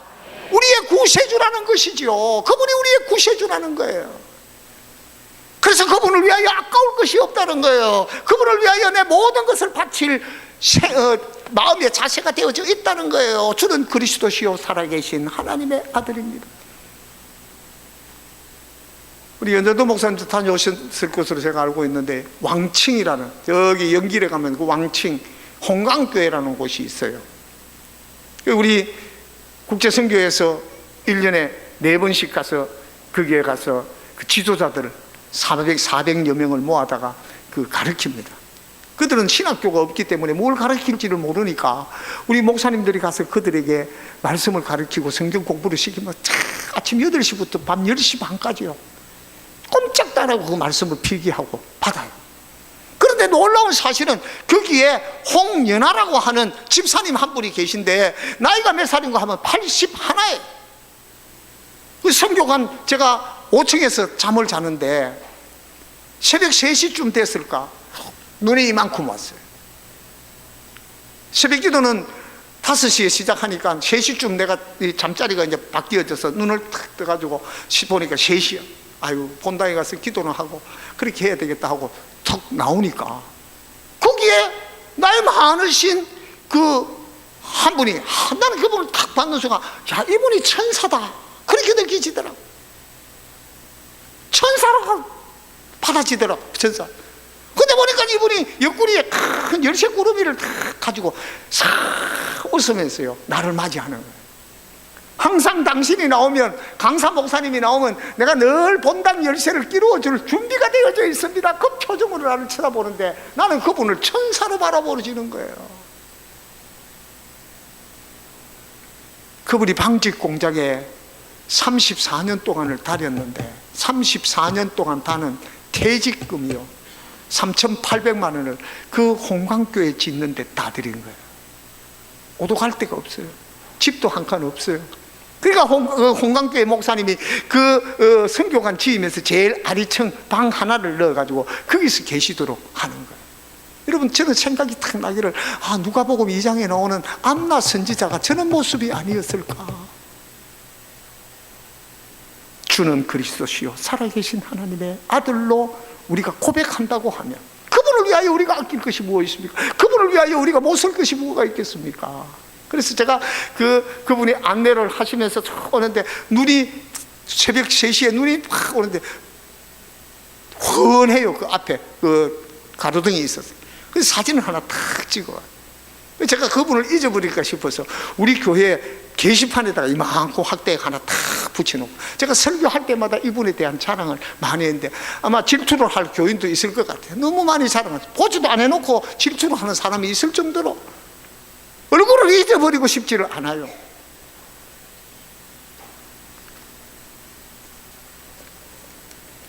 우리의 구세주라는 것이지요. 그분이 우리의 구세주라는 거예요. 그래서 그분을 위하여 아까울 것이 없다는 거예요. 그분을 위하여 내 모든 것을 바칠 마음의 자세가 되어져 있다는 거예요. 주는 그리스도시요 살아계신 하나님의 아들입니다. 우리 연전도 목사님도 다녀오셨을 것으로 제가 알고 있는데, 왕칭이라는, 여기 연길에 가면 그 왕칭 홍강교회라는 곳이 있어요. 우리 국제선교에서 1년에 4번씩 가서 거기에 가서 그 지도자들 400여 명을 모아다가 가르칩니다. 그들은 신학교가 없기 때문에 뭘 가르칠지를 모르니까 우리 목사님들이 가서 그들에게 말씀을 가르치고 성경 공부를 시키면 아침 8시부터 밤 10시 반까지요. 꼼짝도 안 하고 그 말씀을 필기하고 받아요. 그런데 놀라운 사실은 거기에 홍연아라고 하는 집사님 한 분이 계신데, 나이가 몇 살인가 하면 81이에요. 그 선교관, 제가 5층에서 잠을 자는데 새벽 3시쯤 됐을까 눈이 이만큼 왔어요. 새벽 기도는 5시에 시작하니까 3시쯤 내가 이 잠자리가 이제 바뀌어져서 눈을 탁 떠가지고 보니까 3시야. 아유, 본당에 가서 기도는 하고 그렇게 해야 되겠다 하고 턱 나오니까 거기에 나이 많으신 그 한 분이, 나는 그분을 탁 받는 순간, 야, 이분이 천사다, 그렇게 느끼지더라고. 천사라고 받아지더라고, 천사. 근데 보니까 이분이 옆구리에 큰 열쇠구름이를 탁 가지고 싹 웃으면서요 나를 맞이하는 거예요. 항상 당신이 나오면, 강사 목사님이 나오면 내가 늘 본당 열쇠를 끼워 줄 준비가 되어져 있습니다. 그 표정으로 나를 쳐다보는데 나는 그분을 천사로 바라보지는 거예요. 그분이 방직 공장에 34년 동안을 다녔는데 34년 동안 다는 퇴직금이요 3,800만 원을 그 홍강교회 짓는데 다 드린 거예요. 오도 갈 데가 없어요. 집도 한 칸 없어요. 그러니까 홍강교회 목사님이 그 선교관 지으면서 제일 아리층 방 하나를 넣어가지고 거기서 계시도록 하는 거예요. 여러분, 저는 생각이 탁 나기를, 누가복음 2장에 나오는 안나 선지자가 저런 모습이 아니었을까. 주는 그리스도시요 살아계신 하나님의 아들로 우리가 고백한다고 하면 그분을 위하여 우리가 아낄 것이 무엇이 있습니까? 그분을 위하여 우리가 못 쓸 것이 뭐가 있겠습니까? 그래서 제가 그분이 안내를 하시면서 오는데 눈이 새벽 3시에 눈이 팍 오는데 훤해요. 그 앞에 그 가로등이 있었어요. 그래서 사진을 하나 탁 찍어요. 제가 그분을 잊어버릴까 싶어서 우리 교회 게시판에다가 이만큼 확대액 하나 탁 붙여놓고 제가 설교할 때마다 이분에 대한 자랑을 많이 했는데 아마 질투를 할 교인도 있을 것 같아요. 너무 많이 자랑하죠. 보지도 안 해놓고 질투를 하는 사람이 있을 정도로 얼굴을 잊어버리고 싶지를 않아요.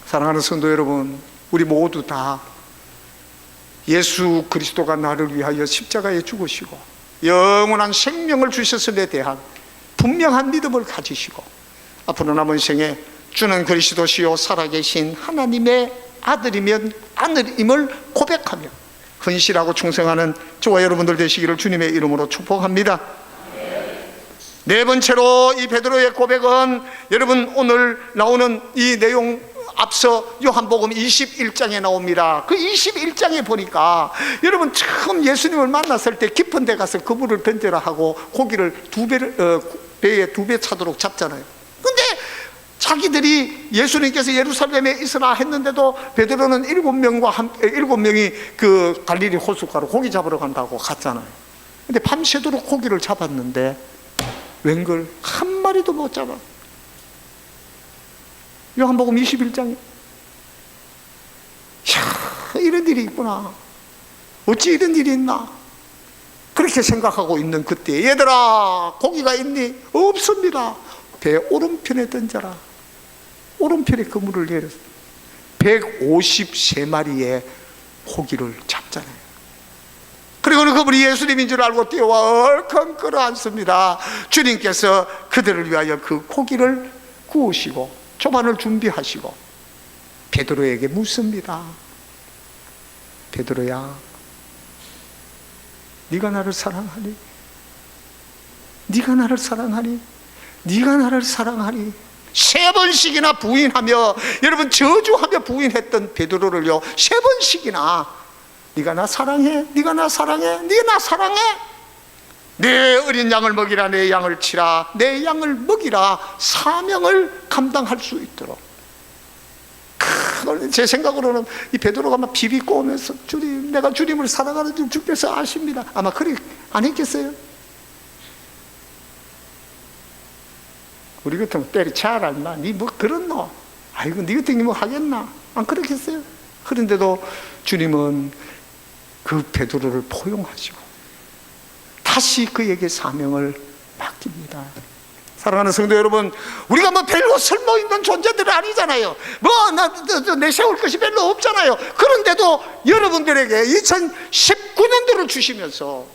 사랑하는 성도 여러분, 우리 모두 다 예수 그리스도가 나를 위하여 십자가에 죽으시고 영원한 생명을 주셨음에 대한 분명한 믿음을 가지시고 앞으로 남은 생에 주는 그리스도시요 살아계신 하나님의 아들임을 고백하며 헌신하고 충성하는 저와 여러분들 되시기를 주님의 이름으로 축복합니다. 네 번째로 이 베드로의 고백은 여러분 오늘 나오는 이 내용 앞서 요한복음 21장에 나옵니다. 그 21장에 보니까 여러분 처음 예수님을 만났을 때 깊은 데 가서 그물을 던져라 하고 고기를 배에 2배 차도록 잡잖아요. 근데 자기들이 예수님께서 예루살렘에 있으라 했는데도 베드로는 7명이 그 갈릴리 호숫가로 고기 잡으러 간다고 갔잖아요. 근데 밤새도록 고기를 잡았는데 웬걸 한 마리도 못 잡아. 요한복음 21장에 이런 일이 있구나. 어찌 이런 일이 있나. 그렇게 생각하고 있는 그때 얘들아 고기가 있니? 없습니다. 배 오른편에 던져라. 오른편에 그물을 내렸어. 153마리의 고기를 잡잖아요. 그리고는 그분이 예수님인 줄 알고 뛰어와 얼큰 끌어안습니다. 주님께서 그들을 위하여 그 고기를 구우시고 초반을 준비하시고 베드로에게 묻습니다. 베드로야, 네가 나를 사랑하니? 네가 나를 사랑하니? 네가 나를 사랑하니? 3번씩이나 부인하며 여러분 저주하며 부인했던 베드로를요 3번씩이나 네가 나 사랑해? 네가 나 사랑해? 네가 나 사랑해? 내 어린 양을 먹이라. 내 양을 치라. 내 양을 먹이라. 사명을 감당할 수 있도록. 제 생각으로는 이 베드로가 막 비비고 오면서 주님, 내가 주님을 사랑하는 줄 주께서 아십니다. 아마 그리 안 했겠어요? 우리 같으면 때려쳐라 임마. 니 뭐 그렇노? 아이고 니 같은 게 뭐 하겠나? 안 그렇겠어요? 그런데도 주님은 그 베드로를 포용하시고 다시 그에게 사명을 맡깁니다. 사랑하는 성도 여러분, 우리가 뭐 별로 쓸모있는 존재들은 아니잖아요. 내세울 것이 별로 없잖아요. 그런데도 여러분들에게 2019년도를 주시면서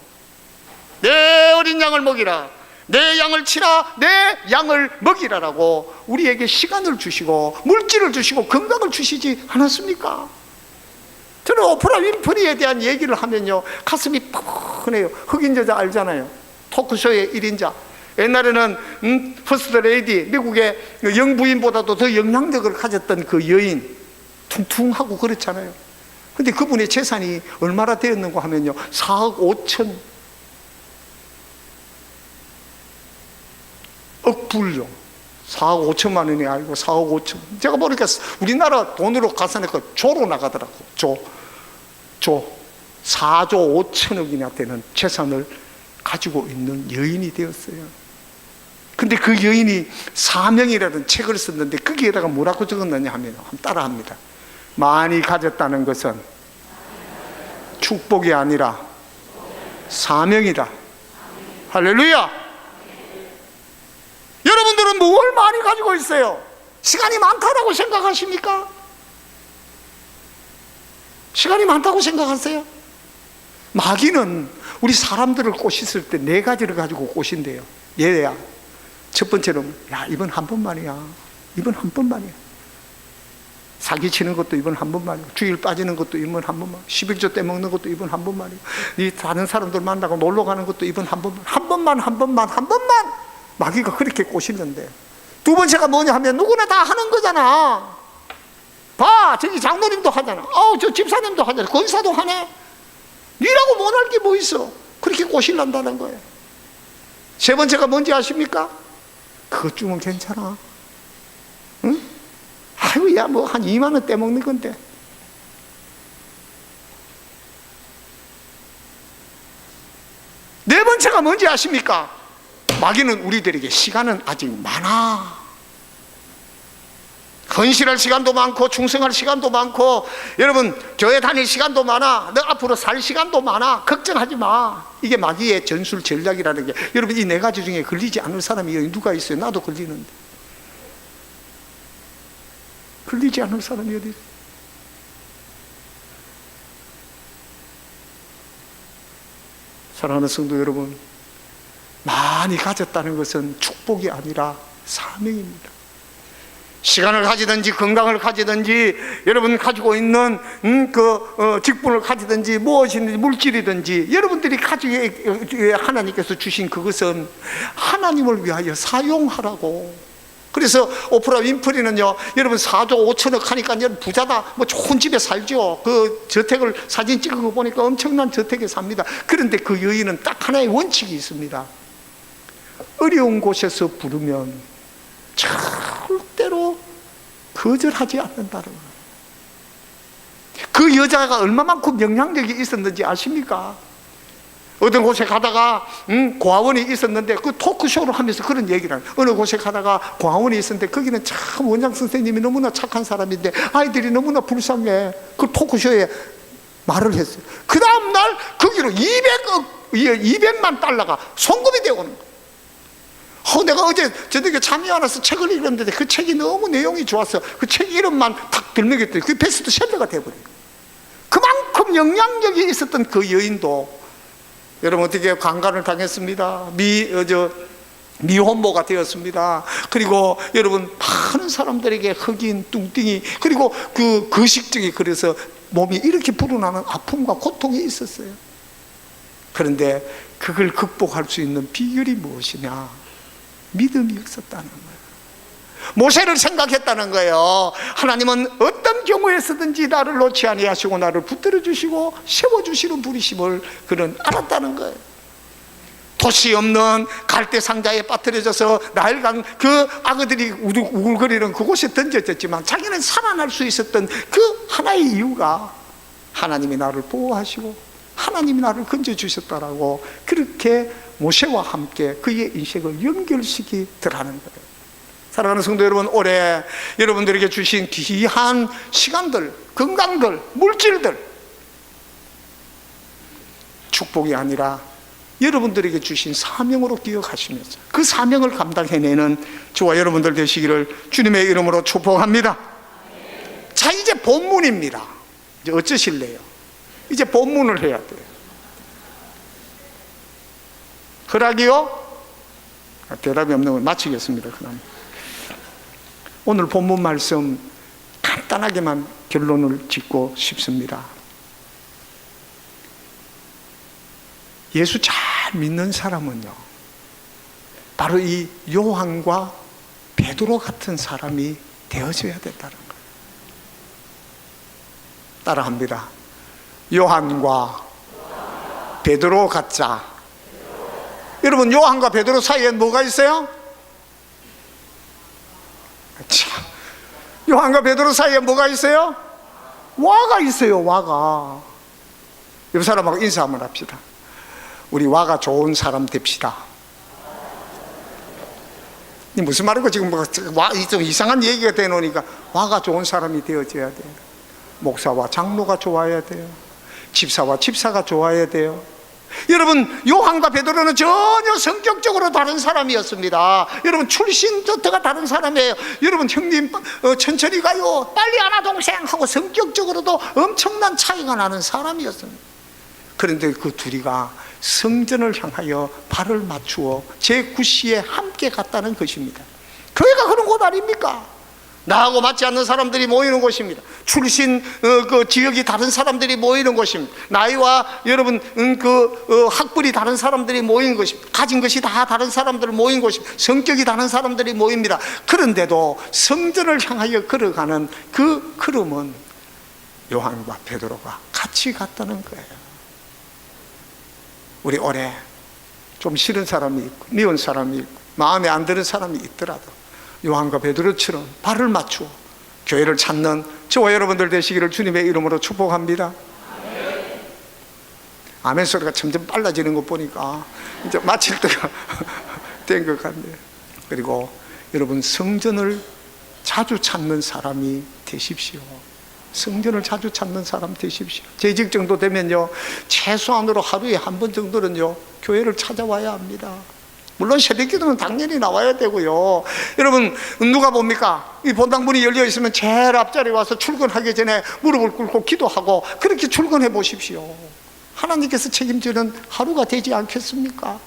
내 어린 양을 먹이라. 내 양을 치라. 내 양을 먹이라라고 우리에게 시간을 주시고 물질을 주시고 건강을 주시지 않았습니까? 저는 오프라 윈프리에 대한 얘기를 하면요 가슴이 푸근해요. 흑인 여자 알잖아요. 토크쇼의 1인자. 옛날에는 퍼스트 레이디, 미국의 영부인보다도 더 영향력을 가졌던 그 여인, 퉁퉁하고 그렇잖아요. 근데 그분의 재산이 얼마나 되었는가 하면요 4억 5천 억 불요. 4억 5천만 원이 아니고 4억 5천. 제가 보니까 우리나라 돈으로 가산해서 조로 나가더라고. 조 4조 5천억이나 되는 재산을 가지고 있는 여인이 되었어요. 근데 그 여인이 사명이라는 책을 썼는데 거기에다가 뭐라고 적었느냐 하면 따라합니다. 많이 가졌다는 것은 축복이 아니라 사명이다. 할렐루야. 여러분들은 뭘 많이 가지고 있어요? 시간이 많다라고 생각하십니까? 시간이 많다고 생각하세요? 마귀는 우리 사람들을 꼬셨을 때 네 가지를 가지고 꼬신대요. 얘야, 첫 번째로는 야, 이번 한 번만이야. 이번 한 번만이야. 사기치는 것도 이번 한 번만이고, 주일 빠지는 것도 이번 한 번만, 11조 때 먹는 것도 이번 한 번만이고, 이 다른 사람들 만나고 놀러 가는 것도 이번 한 번만, 한 번만 마귀가 그렇게 꼬시는데, 두 번째가 뭐냐 하면 누구나 다 하는 거잖아. 봐, 저기 장로님도 하잖아. 저 집사님도 하잖아. 권사도 하네. 니라고 못할 게 뭐 있어? 그렇게 꼬실란다는 거예요. 세 번째가 뭔지 아십니까? 그것 주면 괜찮아. 응? 아이고, 야, 뭐 한 2만 원 떼먹는 건데. 네 번째가 뭔지 아십니까? 마귀는 우리들에게 시간은 아직 많아. 헌신할 시간도 많고 충성할 시간도 많고, 여러분 교회 다닐 시간도 많아. 너 앞으로 살 시간도 많아. 걱정하지 마. 이게 마귀의 전술 전략이라는 게, 여러분 이 네 가지 중에 걸리지 않을 사람이 누가 있어요? 나도 걸리는데. 걸리지 않을 사람이 어디 있어요? 사랑하는 성도 여러분, 많이 가졌다는 것은 축복이 아니라 사명입니다. 시간을 가지든지 건강을 가지든지, 여러분 가지고 있는 직분을 가지든지 무엇이든지 물질이든지, 여러분들이 가지고 하나님께서 주신 그것은 하나님을 위하여 사용하라고. 그래서 오프라 윈프리는요, 여러분 4조 5천억 하니까 여러분 부자다, 뭐 좋은 집에 살죠. 그 저택을 사진 찍은 거 보니까 엄청난 저택에 삽니다. 그런데 그 여인은 딱 하나의 원칙이 있습니다. 어려운 곳에서 부르면 절대로 거절하지 않는다는 거예요. 그 여자가 얼마만큼 영향력이 있었는지 아십니까? 어떤 곳에 가다가 고아원이 있었는데, 그 토크쇼를 하면서 그런 얘기를 해요. 어느 곳에 가다가 고아원이 있었는데 거기는 참 원장 선생님이 너무나 착한 사람인데 아이들이 너무나 불쌍해. 그 토크쇼에 말을 했어요. 그 다음날 거기로 200만 달러가 송금이 되어 오는 거예요. 내가 어제 저녁에 잠이 안 와서 책을 읽었는데 그 책이 너무 내용이 좋았어. 그 책 이름만 탁 들먹였더니 그게 베스트셀러가 되어버려요. 그만큼 영향력이 있었던 그 여인도 여러분 어떻게 강간을 당했습니다. 미혼모가 되었습니다. 그리고 여러분 많은 사람들에게 흑인, 뚱띵이, 그리고 그 거식증이, 그래서 몸이 이렇게 불어나는 아픔과 고통이 있었어요. 그런데 그걸 극복할 수 있는 비결이 무엇이냐? 믿음이 없었다는 거예요. 모세를 생각했다는 거예요. 하나님은 어떤 경우에서든지 나를 놓지 아니하시고 나를 붙들어 주시고 세워주시는 분이심을 그는 알았다는 거예요. 도시 없는 갈대 상자에 빠뜨려져서 나일강 그 악어들이 우글거리는 그곳에 던져졌지만 자기는 살아날 수 있었던 그 하나의 이유가 하나님이 나를 보호하시고 하나님이 나를 건져주셨다라고, 그렇게 모세와 함께 그의 인생을 연결시키더라는 거예요. 사랑하는 성도 여러분, 올해 여러분들에게 주신 귀한 시간들, 건강들, 물질들, 축복이 아니라 여러분들에게 주신 사명으로 기억하시면서 그 사명을 감당해내는 저와 여러분들 되시기를 주님의 이름으로 축복합니다. 자, 이제 본문입니다. 이제 어쩌실래요? 이제 본문을 해야 돼요. 허락이요? 대답이 없는 걸 마치겠습니다. 그럼 오늘 본문 말씀 간단하게만 결론을 짓고 싶습니다. 예수 잘 믿는 사람은요, 바로 이 요한과 베드로 같은 사람이 되어져야 된다는 거예요. 따라합니다. 요한과 베드로 같자. 여러분, 요한과 베드로 사이에 뭐가 있어요? 참, 요한과 베드로 사이에 뭐가 있어요? 와가 있어요. 와가. 옆 사람하고 인사 한번 합시다. 우리 와가 좋은 사람 됩시다. 이 무슨 말이고 지금 좀 이상한 얘기가 되놓으니까 와가 좋은 사람이 되어져야 돼요. 목사와 장로가 좋아야 돼요. 집사와 집사가 좋아야 돼요. 여러분, 요한과 베드로는 전혀 성격적으로 다른 사람이었습니다. 여러분, 출신 자체가 다른 사람이에요. 여러분, 형님 천천히 가요, 빨리 하나 동생 하고 성격적으로도 엄청난 차이가 나는 사람이었습니다. 그런데 그 둘이가 성전을 향하여 발을 맞추어 제9시에 함께 갔다는 것입니다. 교회가 그런 곳 아닙니까? 나하고 맞지 않는 사람들이 모이는 곳입니다. 출신 그 지역이 다른 사람들이 모이는 곳입니다. 나이와 여러분 학벌이 다른 사람들이 모이는 곳입니다. 가진 것이 다 다른 사람들 모인 곳입니다. 성격이 다른 사람들이 모입니다. 그런데도 성전을 향하여 걸어가는 그 걸음은 요한과 베드로가 같이 갔다는 거예요. 우리 올해 좀 싫은 사람이 있고 미운 사람이 있고 마음에 안 드는 사람이 있더라도 요한과 베드로처럼 발을 맞추어 교회를 찾는 저와 여러분들 되시기를 주님의 이름으로 축복합니다. 아멘 소리가 점점 빨라지는 것 보니까 이제 마칠 때가 된 것 같네요. 그리고 여러분, 성전을 자주 찾는 사람이 되십시오. 성전을 자주 찾는 사람 되십시오. 재직 정도 되면요, 최소한으로 하루에 한 번 정도는요 교회를 찾아와야 합니다. 물론 새벽기도는 당연히 나와야 되고요. 여러분, 누가 봅니까? 이 본당문이 열려 있으면 제일 앞자리에 와서 출근하기 전에 무릎을 꿇고 기도하고 그렇게 출근해 보십시오. 하나님께서 책임지는 하루가 되지 않겠습니까?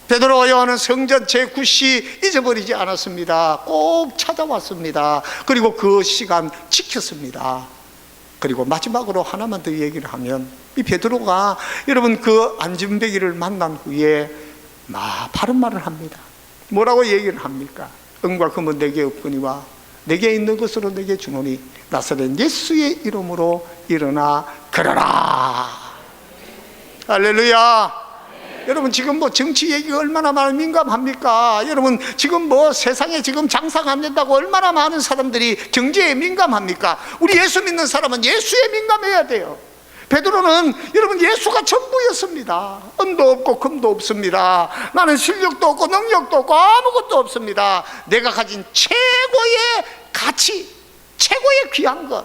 베드로와 요한은 성전 제9시 잊어버리지 않았습니다. 꼭 찾아왔습니다. 그리고 그 시간 지켰습니다. 그리고 마지막으로 하나만 더 얘기를 하면, 이 베드로가 여러분 그 안전뱅이를 만난 후에 바른 말을 합니다. 뭐라고 얘기를 합니까? 은과 금은 내게 없거니와 내게 있는 것으로 내게 주노니 나사렛 예수의 이름으로 일어나 걸어라. 할렐루야. 여러분, 지금 정치 얘기가 얼마나 많이 민감합니까? 여러분, 지금 세상에 지금 장사가 안 된다고 얼마나 많은 사람들이 경제에 민감합니까? 우리 예수 믿는 사람은 예수에 민감해야 돼요. 베드로는 여러분 예수가 전부였습니다. 은도 없고 금도 없습니다. 나는 실력도 없고 능력도 없고 아무것도 없습니다. 내가 가진 최고의 가치, 최고의 귀한 것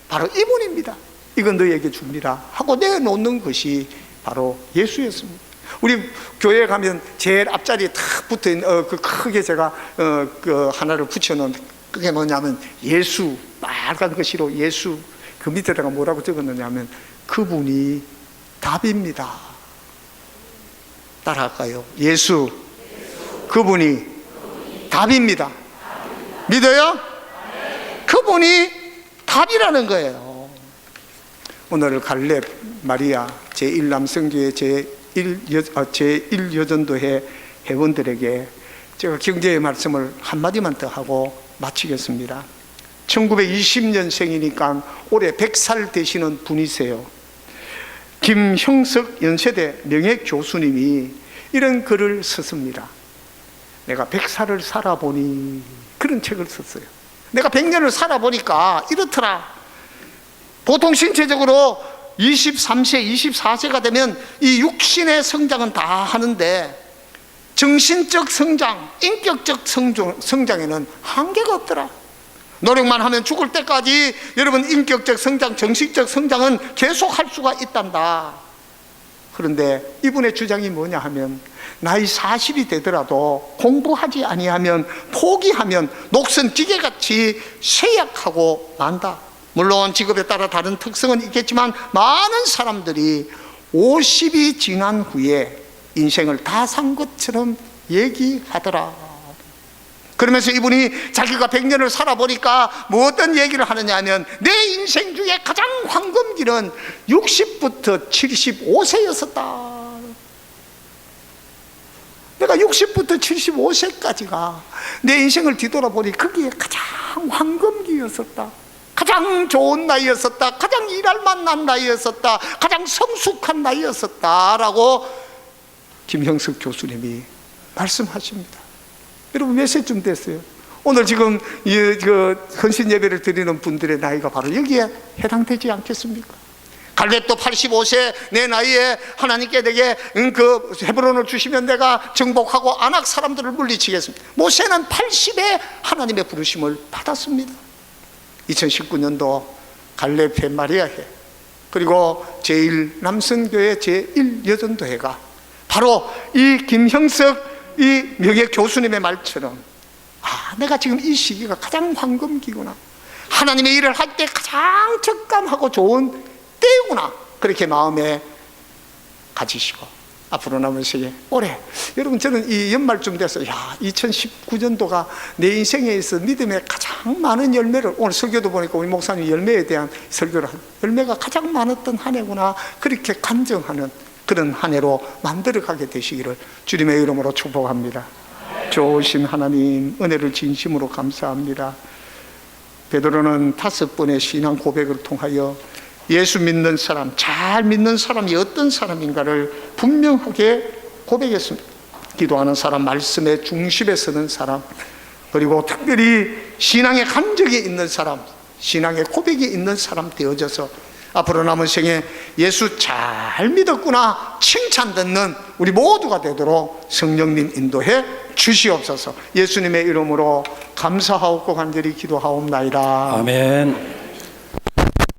바로 이분입니다. 이건 너에게 줍니다 하고 내놓는 것이 바로 예수였습니다. 우리 교회에 가면 제일 앞자리에 탁 붙어있는 그 크게 제가 그 하나를 붙여놓은, 그게 뭐냐면 예수, 빨간 글씨로 예수, 그 밑에다가 뭐라고 적었느냐면 그분이 답입니다. 따라할까요? 예수, 그분이 답입니다. 믿어요? 그분이 답이라는 거예요. 오늘 갈렙 마리아 제1남성교회 제1여전도회 회원들에게 제가 경제의 말씀을 한마디만 더 하고 마치겠습니다. 1920년생이니까 올해 100살 되시는 분이세요. 김형석 연세대 명예교수님이 이런 글을 썼습니다. 내가 100살을 살아보니, 그런 책을 썼어요. 내가 100년을 살아보니까 이렇더라. 보통 신체적으로 23세, 24세가 되면 이 육신의 성장은 다 하는데 정신적 성장, 인격적 성장에는 한계가 없더라. 노력만 하면 죽을 때까지 여러분 인격적 성장, 정신적 성장은 계속 할 수가 있단다. 그런데 이분의 주장이 뭐냐 하면, 나이 40이 되더라도 공부하지 아니하면, 포기하면 녹슨 기계같이 쇠약하고 만다. 물론 직업에 따라 다른 특성은 있겠지만 많은 사람들이 50이 지난 후에 인생을 다 산 것처럼 얘기하더라. 그러면서 이분이 자기가 100년을 살아보니까 뭐 어떤 얘기를 하느냐 하면, 내 인생 중에 가장 황금기는 60부터 75세였었다. 내가 60부터 75세까지가 내 인생을 뒤돌아보니 그게 가장 황금기였었다. 가장 좋은 나이였었다. 가장 일할 만난 나이였었다. 가장 성숙한 나이였었다라고 김형석 교수님이 말씀하십니다. 여러분, 몇 세쯤 됐어요? 오늘 지금 헌신 예배를 드리는 분들의 나이가 바로 여기에 해당되지 않겠습니까? 갈렙도 85세 내 나이에 하나님께 내게 그 헤브론을 주시면 내가 정복하고 아낙 사람들을 물리치겠습니다. 모세는 80에 하나님의 부르심을 받았습니다. 2019년도 갈렙회 마리아회 그리고 제1남성교회 제1여전도회가 바로 이 김형석 이 명예 교수님의 말처럼 내가 지금 이 시기가 가장 황금기구나, 하나님의 일을 할 때 가장 적감하고 좋은 때구나, 그렇게 마음에 가지시고 앞으로 남은 세계 올해 여러분 저는 이 연말쯤 돼서 2019년도가 내 인생에 있어 믿음의 가장 많은 열매를, 오늘 설교도 보니까 우리 목사님 열매에 대한 설교를 한 열매가 가장 많았던 한 해구나, 그렇게 간증하는 그런 한 해로 만들어가게 되시기를 주님의 이름으로 축복합니다. 좋으신 하나님 은혜를 진심으로 감사합니다. 베드로는 5번의 신앙 고백을 통하여 예수 믿는 사람, 잘 믿는 사람이 어떤 사람인가를 분명하게 고백했습니다. 기도하는 사람, 말씀의 중심에 서는 사람, 그리고 특별히 신앙의 간적이 있는 사람, 신앙의 고백이 있는 사람 되어져서 앞으로 남은 생에 예수 잘 믿었구나 칭찬 듣는 우리 모두가 되도록 성령님 인도해 주시옵소서. 예수님의 이름으로 감사하옵고 간절히 기도하옵나이다. 아멘.